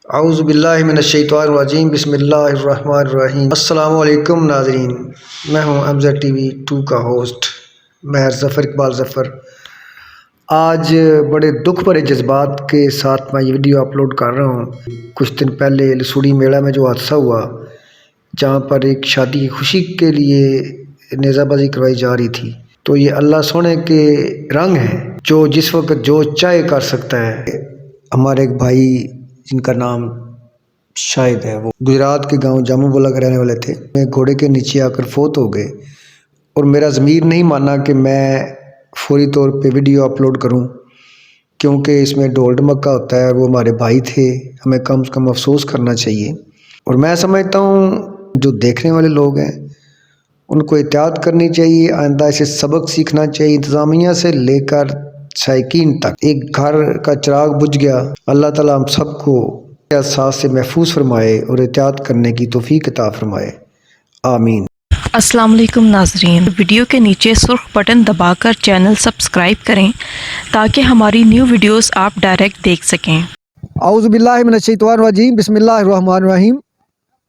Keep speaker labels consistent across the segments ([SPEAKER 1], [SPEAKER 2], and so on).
[SPEAKER 1] औज़ुबिल्लाहिमिनश्शैतानिर्रजीम बिस्मिल्लाहिर्रहमानिर्रहीम। अस्सलामु अलैकुम नाज़रीन, मैं हूं अमज़द टीवी 2 का होस्ट महर ज़फ़र इकबाल ज़फ़र। आज बड़े दुख भरे जज्बात के साथ मैं ये वीडियो अपलोड कर रहा हूं। कुछ दिन पहले लसूड़ी मेला में जो हादसा हुआ, जहां पर एक शादी की खुशी के लिए नेज़ाबाजी करवाई जा रही थी, तो ये अल्लाह सोने के रंग हैं जो जिस वक्त जो चाहे कर सकता है। हमारे एक भाई जिनका नाम शायद है, वो गुजरात के गांव जामूबोला के रहने वाले थे, मैं घोड़े के नीचे आकर फोत हो गए और मेरा ज़मीर नहीं माना कि मैं फौरी तौर पे वीडियो अपलोड करूं, क्योंकि इसमें ढोल ढमक्का होता है। वो हमारे भाई थे, हमें कम से कम अफसोस करना चाहिए। और मैं समझता हूं जो देखने वाले लोग हैं उनको एहतियात करनी चाहिए, आइंदा इसे सबक सीखना चाहिए। इंतज़ामिया से लेकर साइकिन तक, एक घर का चिराग बुझ गया, अल्लाह ताला हम सबको एहसास से महफूज फरमाए और एहतियात करने की तौफीक अता फरमाए, आमीन।
[SPEAKER 2] अस्सलाम वालेकुम नाज़रीन, वीडियो के नीचे सुर्ख बटन दबाकर चैनल सब्सक्राइब करें ताकि हमारी न्यू वीडियोस आप डायरेक्ट देख सकें।
[SPEAKER 3] औज़ुबिल्लाहिमिनश्शैतानिर्रजीम बिस्मिल्लाहिर्रहमानिर्रहीम।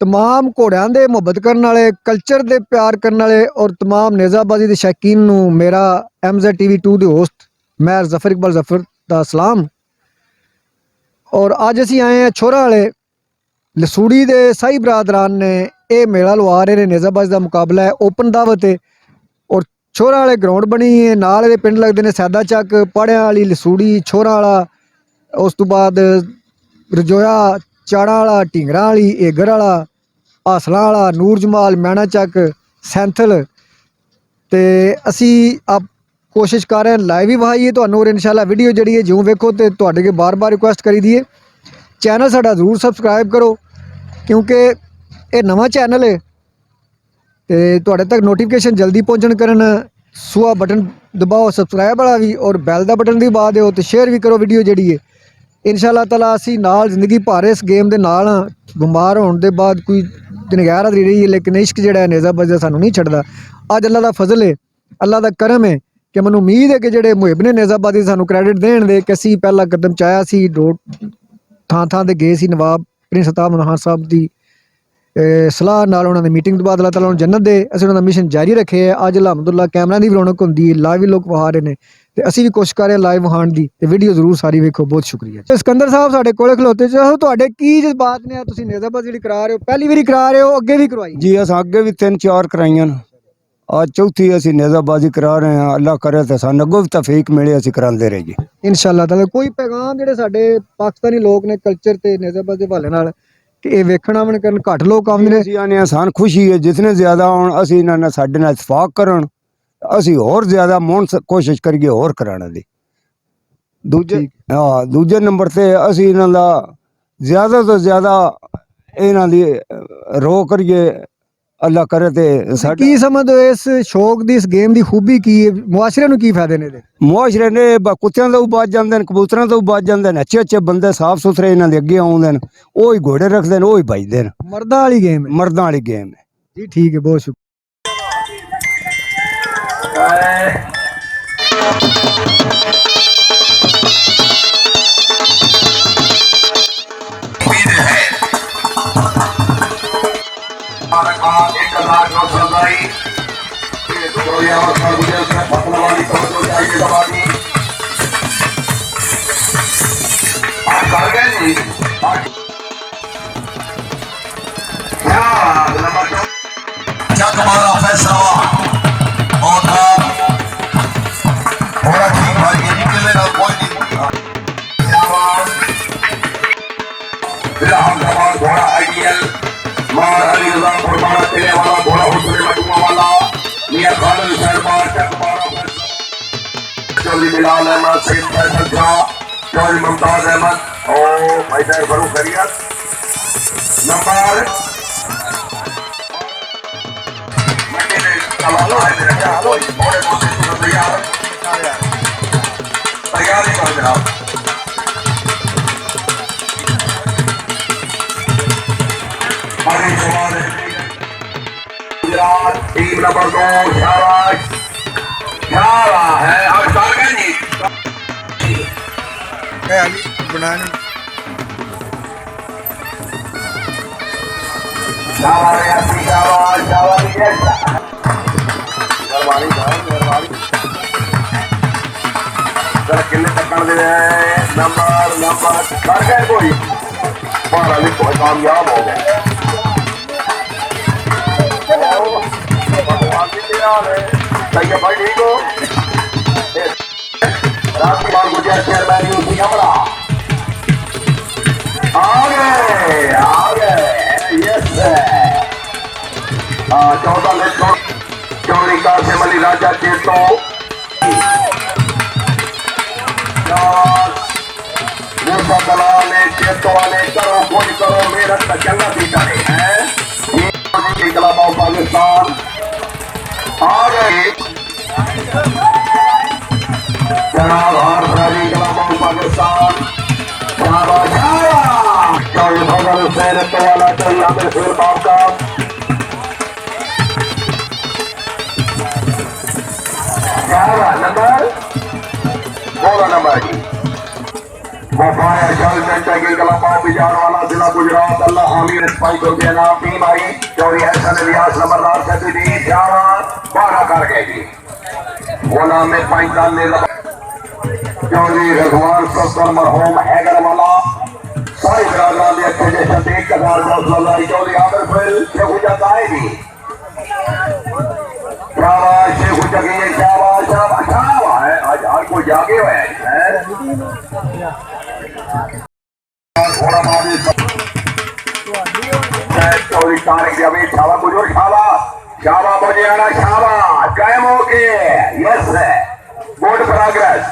[SPEAKER 3] तमाम घोड़ियां दे मुहब्बत करने वाले, कल्चर दे प्यार करने वाले और तमाम नेज़ाबाजी के शौकीन नूं मेरा MZ TV 2 दे होस्ट महर ज़फ़र इकबाल ज़फ़र दा सलाम। और अज असी आए हैं छोरा वाले लसूड़ी दे साई बरादरान ने यह मेला लवा रहे हैं। नेज़ाबाजी का मुकाबला है, ओपन दावत है और छोरा वाले ग्राउंड बनी है, नाल दे पिंड लगते हैं सैदा चक, पहाड़ियां वाली लसूड़ी, छोरा वाला, उस तो बाद रजोया, चाड़ा वाला, ढींगरा वाली, एगर वाला, हासला वाला, नूर जमाल, मैना चक, सैंथल। तो असी आप कोशिश कर रहे हैं लाइव ही वहाइए तो और इंशाल्लाह वीडियो जी है ज्यों वेखो तो तुहाडे बार बार रिक्वेस्ट करी दी है चैनल साडा जरूर सबसक्राइब करो, क्योंकि ये नवा चैनल है तो तुहाडे तक नोटिफिकेशन जल्दी पहुँचन करन सूआ बटन दबाओ सब्सक्राइब वाला भी और बैल का बटन भी दबा दो तो शेयर भी करो वीडियो जी है। इंशाल्लाह ताला असी नाल जिंदगी भर इस गेम के नाल बीमार होने के बाद कोई दिन गैर हाज़री रही है, लेकिन इश्क जो है नेज़ाबाजी का सानू नहीं छड्डदा। अज अल्लाह का फजल है, अल्लाह का करम है कि मैनू उम्मीद है कि जोड़े मुहिब ने नेज़ाबाजी सानू क्रैडिट देण दे कि असी पहला कदम चाया सी, थां थां ते गए सी, नवाब प्रिंस अताब खान साहब की सलाह नाल उन्होंने मीटिंग तो बाद अल्लाह ताला जन्नत दे, असीं उन्होंने मिशन जारी रखे है। अज अलहमदुल्ला कैमरा की भी रौनक होंदी है, लाइव भी लोग वहा रहे हैं तो असी भी कोशिश कर रहे हैं लाइव वहाण की, तो वीडियो जरूर सारी वेखो। बहुत शुक्रिया। सिकंदर साहब साडे कोले खलोते, तुहाडे की जज्बात ने, तुसीं नेज़ाबाजी जिहड़ी करा रहे हो, पहली बारी करा रहे हो, अगे भी करवाई
[SPEAKER 4] जी? अस अगे भी 3-4 कराइया, आज चौथी असी नेज़ाबाजी करा रहे हैं। अल्लाह करे तो सानू अगों भी तौफीक मिले, असी करांदे रहिए
[SPEAKER 3] इंशाअल्लाह ताला। कोई पैगाम जिहड़े साडे पाकिस्तानी लोग ने कल्चर ते नेज़ाबाजी दे हवाले नाल कि ये वेखण आवन करन, घट लोग आउंदे ने।
[SPEAKER 4] असी आने सान खुशी है जितने ज्यादा आउण, असी इन्हां नाल साडे नाल इतफाक करन, असी होर ज्यादा मोहन कोशिश करिए होर कराने दी। दूजे हाँ, दूजे नंबर ते असी इन्हां दा ज्यादा तो ज्यादा इन्हां दी रो करिए। अल्लाह करे ते
[SPEAKER 3] की समझदे हो इस शौक दी, इस गेम दी खूबी की है, मुआशरे नूं की फायदे ने?
[SPEAKER 4] मुआशरे ने कुत्तियां तो बच जाते हैं, कबूतरों तो बच जाते हैं, अच्छे अच्छे बंदे साफ सुथरे इन्हों के अगे आउंदे ने, वही घोड़े रखते हैं, वही बजते हैं।
[SPEAKER 3] मर्दां वाली गेम है?
[SPEAKER 4] मर्दां वाली गेम है
[SPEAKER 3] जी, ठीक है, बहुत शुक्रिया।
[SPEAKER 5] हमारा फैसला और थोड़ा ठीक भाई ये निकलेगा कोई नहीं। हम घोड़ा आइडियल मार अली रजा फरमाना तेरे वाला घोड़ा हुस्न मजमा वाला मियां खालिद सरदार चकबारा चौधरी बिलाल अहमद, सैयद फैसल शाह, चौधरी मुमताज अहमद और भाई साहब फरूख खैरियत। नंबर तैयारी कर जनाब। गुजरात टीम नंबर 2 ग्यारह है शाबाश यासी शाबाश शाबाश यस मेहरबानी जरा किले तकड़ दे नंबर कर गए कोई बारह भी कोई कामयाब हो गए सही है भाई ठीक हो राजकुमार गुजर चेयरमैन यूसी कमरा आ गए यस 14 में चौड़ी कासिम अली राजा चेतो मूसा दलाल ने चेतो वाले करो कोई करो मेरठ का जन्नत ही करे हैं इकलाबाव पाकिस्तान आ गए जनाब हार फरारी इकलाबाव पाकिस्तान वाला चाहिए हमें फिर बाप का नंबर 16 नंबर जी वफाया जल जनता के इकलाबाव बिजार वाला जिला गुजरात अल्लाह हामिद स्पाइक हो गया नाम टीम आई चौरी हसन रियाज नंबरदार सदी जवान 12 कर गए जी वो नाम में 45 चौधरी रघुवान सत्तर मरहूम हैगर वाला सारी बरादरान के अच्छे जैसा देख कर चौधरी आमिर फिर शेखू जाता है जी शाबाश शेखू जगह शाबाश शाबाश शाबाश है आज हर कोई जागे हुए हैं चौधरी तारिक अभी शाबा बुजुर्ग शाबा बजे आना शाबा कायम हो के यस गुड प्रोग्रेस